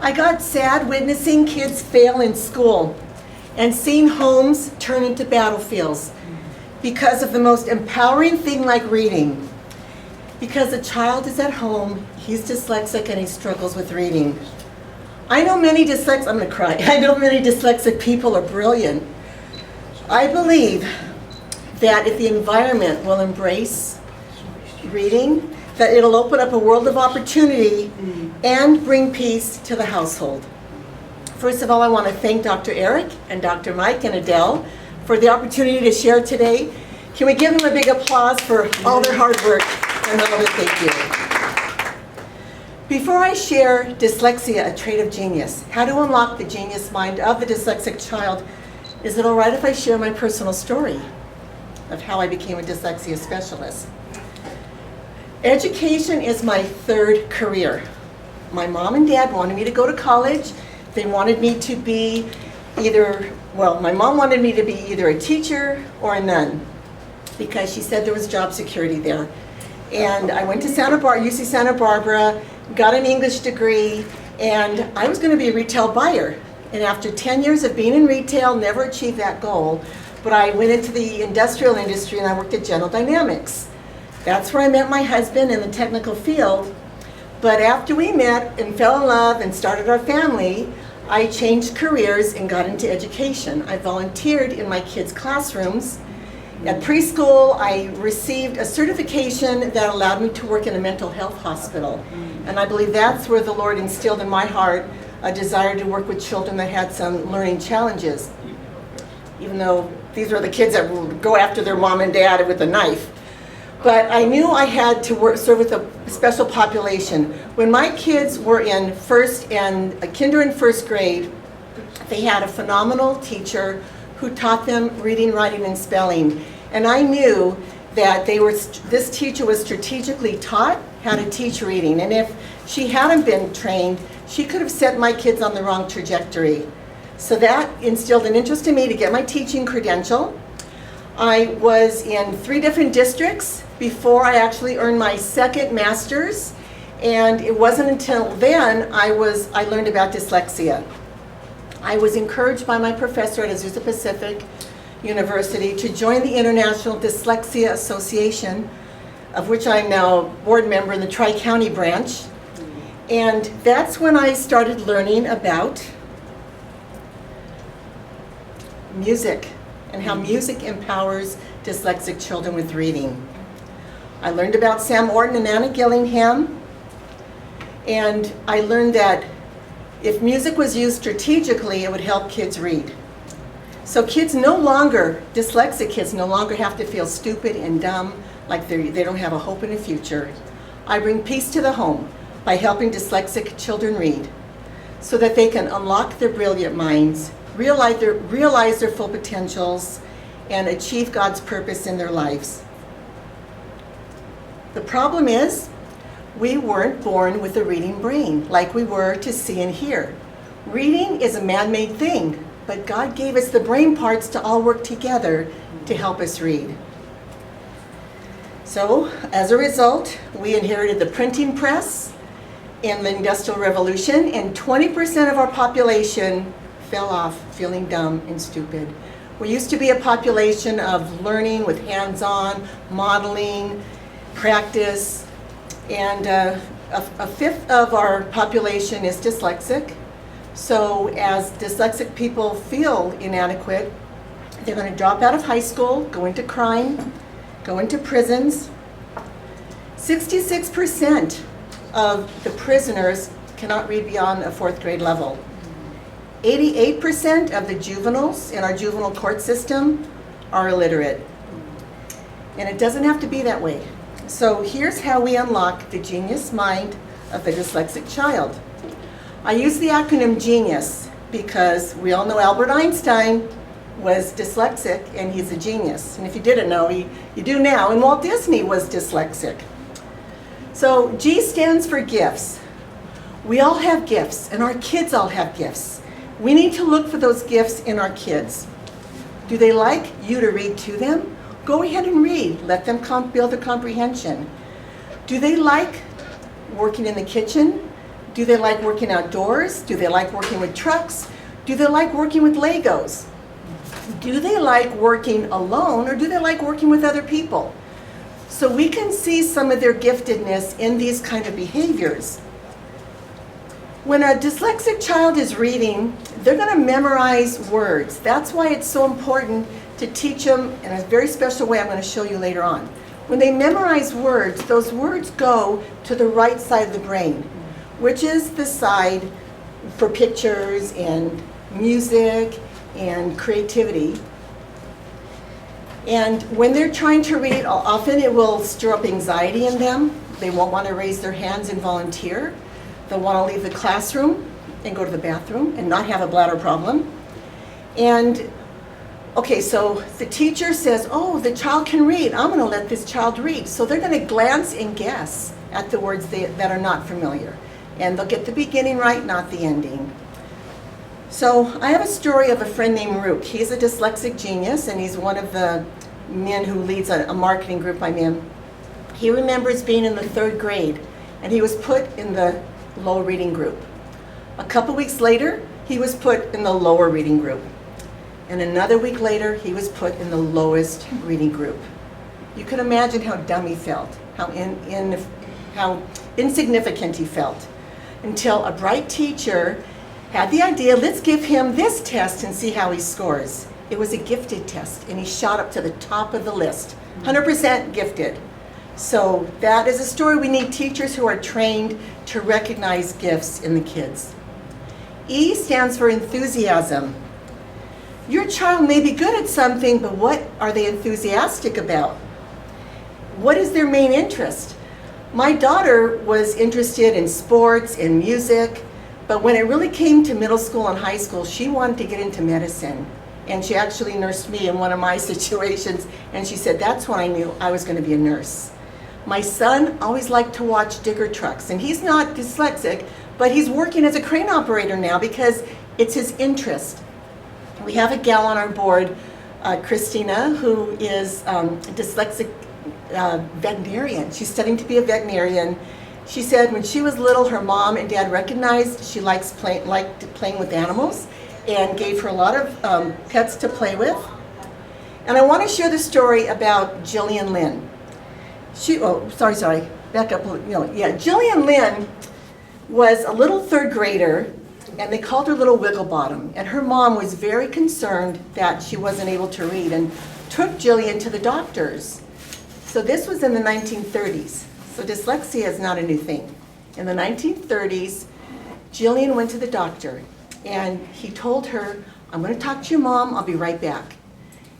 I got sad witnessing kids fail in school and seeing homes turn into battlefields because of the most empowering thing like reading. Because a child is at home, he's dyslexic and he struggles with reading. I know many dyslexic, I'm gonna cry. I know many dyslexic people are brilliant. I believe that if the environment will embrace reading, that it'll open up a world of opportunity and bring peace to the household. First of all, I want to thank Dr. Eric and Dr. Mike and Adele for the opportunity to share today. Can we give them a big applause for all their hard work and all that they do? Before I share dyslexia, a trait of genius, how to unlock the genius mind of the dyslexic child, is it all right if I share my personal story of how I became a dyslexia specialist? Education is my third career. My mom and dad wanted me to go to college. They wanted me to be my mom wanted me to be either a teacher or a nun because she said there was job security there. And I went to UC Santa Barbara, got an English degree, and I was going to be a retail buyer. And after 10 years of being in retail, never achieved that goal, but I went into the industrial industry and I worked at General Dynamics. That's where I met my husband in the technical field. But after we met and fell in love and started our family, I changed careers and got into education. I volunteered in my kids' classrooms. At preschool, I received a certification that allowed me to work in a mental health hospital. And I believe that's where the Lord instilled in my heart a desire to work with children that had some learning challenges. Even though these are the kids that will go after their mom and dad with a knife. But I knew I had to serve with a special population. When my kids were in kinder and first grade, they had a phenomenal teacher who taught them reading, writing, and spelling. And I knew that this teacher was strategically taught how to teach reading. And if she hadn't been trained, she could have set my kids on the wrong trajectory. So that instilled an interest in me to get my teaching credential. I was in 3 different districts before I actually earned my second master's, and it wasn't until then I learned about dyslexia. I was encouraged by my professor at Azusa Pacific University to join the International Dyslexia Association, of which I'm now a board member in the Tri-County branch, and that's when I started learning about music and how music empowers dyslexic children with reading. I learned about Sam Orton and Anna Gillingham, and I learned that if music was used strategically, it would help kids read. So dyslexic kids no longer have to feel stupid and dumb, like they don't have a hope in the future. I bring peace to the home by helping dyslexic children read so that they can unlock their brilliant minds, realize their full potentials, and achieve God's purpose in their lives. The problem is, we weren't born with a reading brain like we were to see and hear. Reading is a man-made thing, but God gave us the brain parts to all work together to help us read. So, as a result, we inherited the printing press in the Industrial Revolution, and 20% of our population fell off feeling dumb and stupid. We used to be a population of learning with hands-on, modeling, practice, and a fifth of our population is dyslexic. So as dyslexic people feel inadequate, they're going to drop out of high school, go into crime, go into prisons. 66% of the prisoners cannot read beyond a 4th grade level. 88% of the juveniles in our juvenile court system are illiterate. And it doesn't have to be that way. So here's how we unlock the genius mind of the dyslexic child. I use the acronym GENIUS because we all know Albert Einstein was dyslexic and he's a genius. And if you didn't know, you do now. And Walt Disney was dyslexic. So G stands for gifts. We all have gifts, and our kids all have gifts. We need to look for those gifts in our kids. Do they like you to read to them? Go ahead and read. Let them build their comprehension. Do they like working in the kitchen, Do they like working outdoors? Do they like working with trucks? Do they like working with Legos? Do they like working alone, or do they like working with other people? So we can see some of their giftedness in these kind of behaviors. When a dyslexic child is reading, they're going to memorize words. That's why it's so important to teach them in a very special way I'm going to show you later on. When they memorize words, those words go to the right side of the brain, which is the side for pictures and music and creativity. And when they're trying to read, often it will stir up anxiety in them. They won't want to raise their hands and volunteer. They'll want to leave the classroom and go to the bathroom and not have a bladder problem. And okay, so the teacher says, oh, the child can read. I'm going to let this child read. So they're going to glance and guess at the words that are not familiar. And they'll get the beginning right, not the ending. So I have a story of a friend named Rook. He's a dyslexic genius, and he's one of the men who leads a marketing group I'm in. He remembers being in the 3rd grade, and he was put in the low reading group. A couple weeks later, he was put in the lower reading group. And another week later, he was put in the lowest reading group. You can imagine how dumb he felt, how insignificant he felt, until a bright teacher had the idea, let's give him this test and see how he scores. It was a gifted test, and he shot up to the top of the list, 100% gifted. So that is a story. We need teachers who are trained to recognize gifts in the kids. E stands for enthusiasm. Your child may be good at something, but what are they enthusiastic about? What is their main interest? My daughter was interested in sports and music, but when it really came to middle school and high school, she wanted to get into medicine. And she actually nursed me in one of my situations, and she said, that's when I knew I was going to be a nurse. My son always liked to watch digger trucks, and he's not dyslexic, but he's working as a crane operator now because it's his interest. We have a gal on our board, Christina, who is a dyslexic veterinarian. She's studying to be a veterinarian. She said when she was little, her mom and dad recognized she liked playing with animals and gave her a lot of pets to play with. And I want to share the story about Jillian Lynn. Back up. Jillian Lynn was a little 3rd grader, and they called her Little Wigglebottom. And her mom was very concerned that she wasn't able to read and took Jillian to the doctors. So this was in the 1930s. So dyslexia is not a new thing. In the 1930s, Jillian went to the doctor, and he told her, I'm going to talk to your mom, I'll be right back.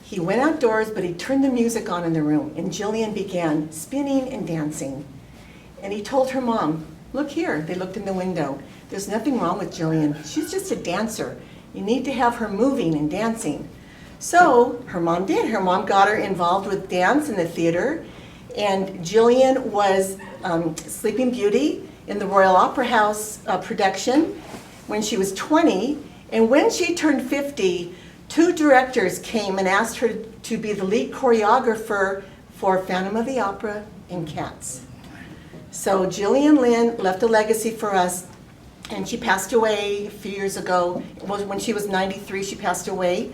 He went outdoors, but he turned the music on in the room, and Jillian began spinning and dancing. And he told her mom, look here. They looked in the window. There's nothing wrong with Jillian. She's just a dancer. You need to have her moving and dancing. So her mom did. Her mom got her involved with dance in the theater, and Jillian was Sleeping Beauty in the Royal Opera House production when she was 20. And when she turned 50, 2 directors came and asked her to be the lead choreographer for Phantom of the Opera and Cats. So Jillian Lynn left a legacy for us, and she passed away a few years ago. When she was 93, she passed away,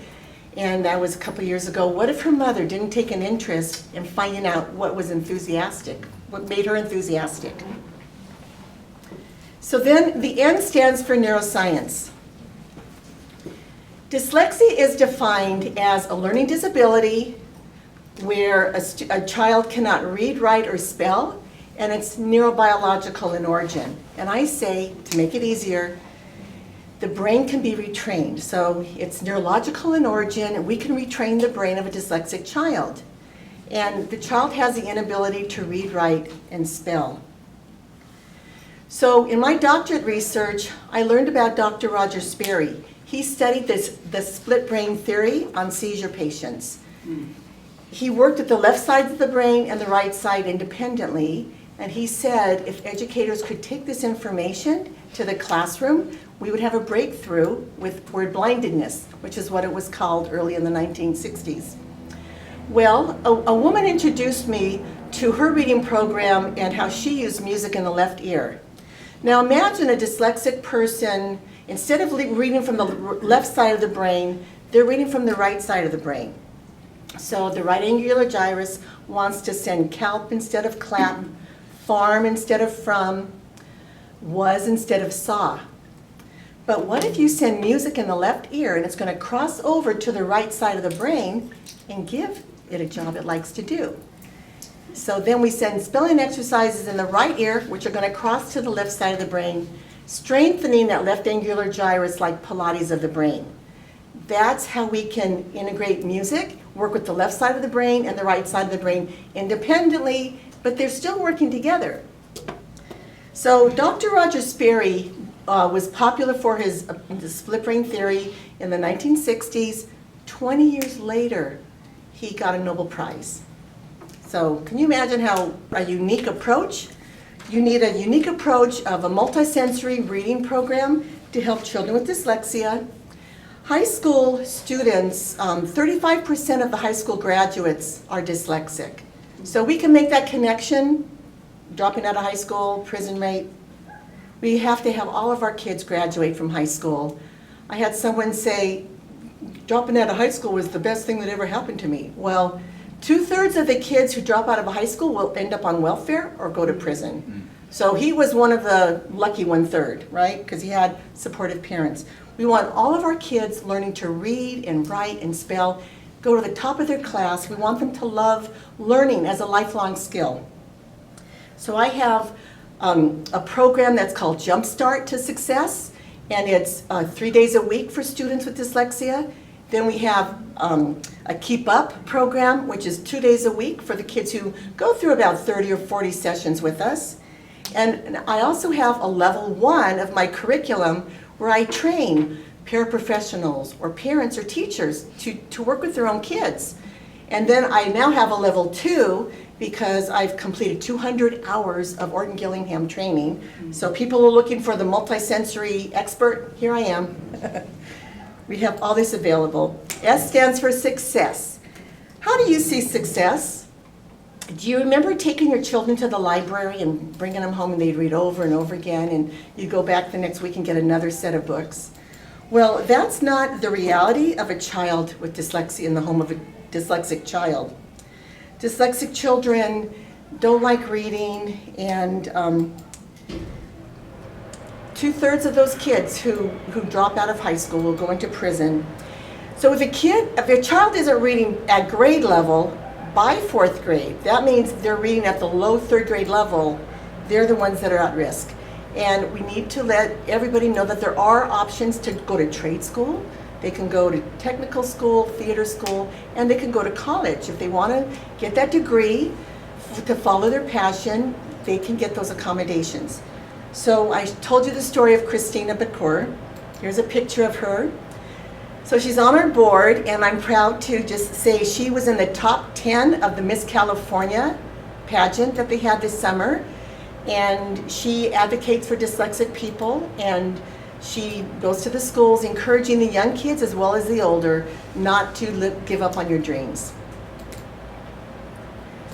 and that was a couple years ago. What if her mother didn't take an interest in finding out what was enthusiastic, what made her enthusiastic? So then the N stands for neuroscience. Dyslexia is defined as a learning disability where a child cannot read, write, or spell, and it's neurobiological in origin. And I say, to make it easier, the brain can be retrained. So it's neurological in origin, and we can retrain the brain of a dyslexic child. And the child has the inability to read, write, and spell. So in my doctorate research, I learned about Dr. Roger Sperry. He studied the split brain theory on seizure patients. He worked at the left side of the brain and the right side independently, and he said if educators could take this information to the classroom, we would have a breakthrough with word blindedness, which is what it was called early in the 1960s. Well, a woman introduced me to her reading program and how she used music in the left ear. Now imagine a dyslexic person, instead of reading from the left side of the brain, they're reading from the right side of the brain. So the right angular gyrus wants to send kelp instead of clap, farm instead of from, was instead of saw. But what if you send music in the left ear and it's going to cross over to the right side of the brain and give it a job it likes to do? So then we send spelling exercises in the right ear, which are going to cross to the left side of the brain, strengthening that left angular gyrus like Pilates of the brain. That's how we can integrate music, work with the left side of the brain and the right side of the brain independently, but they're still working together. So Dr. Roger Sperry was popular for his split brain theory in the 1960s. 20 years later, he got a Nobel Prize. So can you imagine how a unique approach? You need a unique approach of a multisensory reading program to help children with dyslexia. High school students, 35% of the high school graduates are dyslexic. So we can make that connection, dropping out of high school, prison rate. We have to have all of our kids graduate from high school. I had someone say, dropping out of high school was the best thing that ever happened to me. Well, 2/3 of the kids who drop out of high school will end up on welfare or go to prison. So he was one of the lucky 1/3, right? Because he had supportive parents. We want all of our kids learning to read and write and spell, go to the top of their class. We want them to love learning as a lifelong skill. So I have a program that's called Jumpstart to Success, and it's 3 days a week for students with dyslexia. Then we have a Keep Up program, which is 2 days a week for the kids who go through about 30 or 40 sessions with us. And I also have a level 1 of my curriculum where I train paraprofessionals or parents or teachers to work with their own kids. And then I now have a level 2 because I've completed 200 hours of Orton Gillingham training. So people are looking for the multisensory expert. Here I am. We have all this available. S stands for success. How do you see success? Do you remember taking your children to the library and bringing them home and they'd read over and over again, and you go back the next week and get another set of books? Well, that's not the reality of a child with dyslexia in the home of a dyslexic child. Dyslexic children don't like reading, and 2/3 of those kids who drop out of high school will go into prison. So if a child isn't reading at grade level by 4th grade, that means they're reading at the low 3rd grade level, they're the ones that are at risk. And we need to let everybody know that there are options to go to trade school. They can go to technical school, theater school, and they can go to college. If they want to get that degree to follow their passion, they can get those accommodations. So I told you the story of Christina Bacour. Here's a picture of her. So she's on our board, and I'm proud to just say she was in the top 10 of the Miss California pageant that they had this summer. And she advocates for dyslexic people, and she goes to the schools encouraging the young kids as well as the older not to give up on your dreams.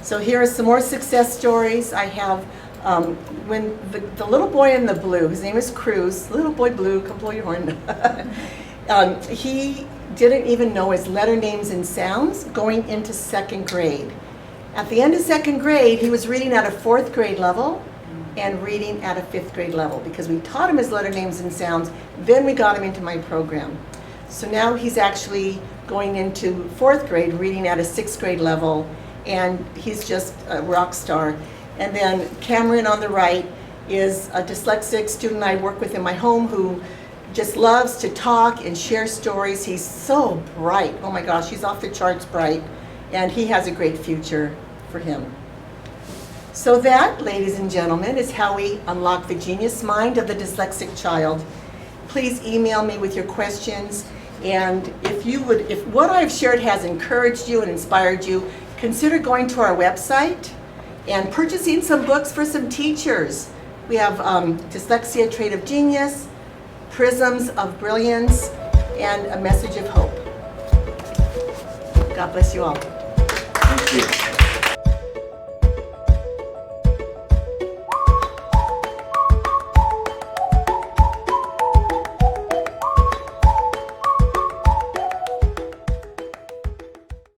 So here are some more success stories. I have when the little boy in the blue, his name is Cruz, little boy blue, come blow your horn. He didn't even know his letter names and sounds going into 2nd grade. At the end of 2nd grade, he was reading at a 4th grade level and reading at a 5th grade level because we taught him his letter names and sounds, then we got him into my program. So now he's actually going into 4th grade, reading at a 6th grade level, and he's just a rock star. And then Cameron on the right is a dyslexic student I work with in my home who just loves to talk and share stories. He's so bright. Oh my gosh, he's off the charts bright, and he has a great future for him. So that, ladies and gentlemen, is how we unlock the genius mind of the dyslexic child. Please email me with your questions, and if what I've shared has encouraged you and inspired you, consider going to our website and purchasing some books for some teachers. We have Dyslexia, Trait of Genius, Prisms of Brilliance, and A Message of Hope. God bless you all. Thank you.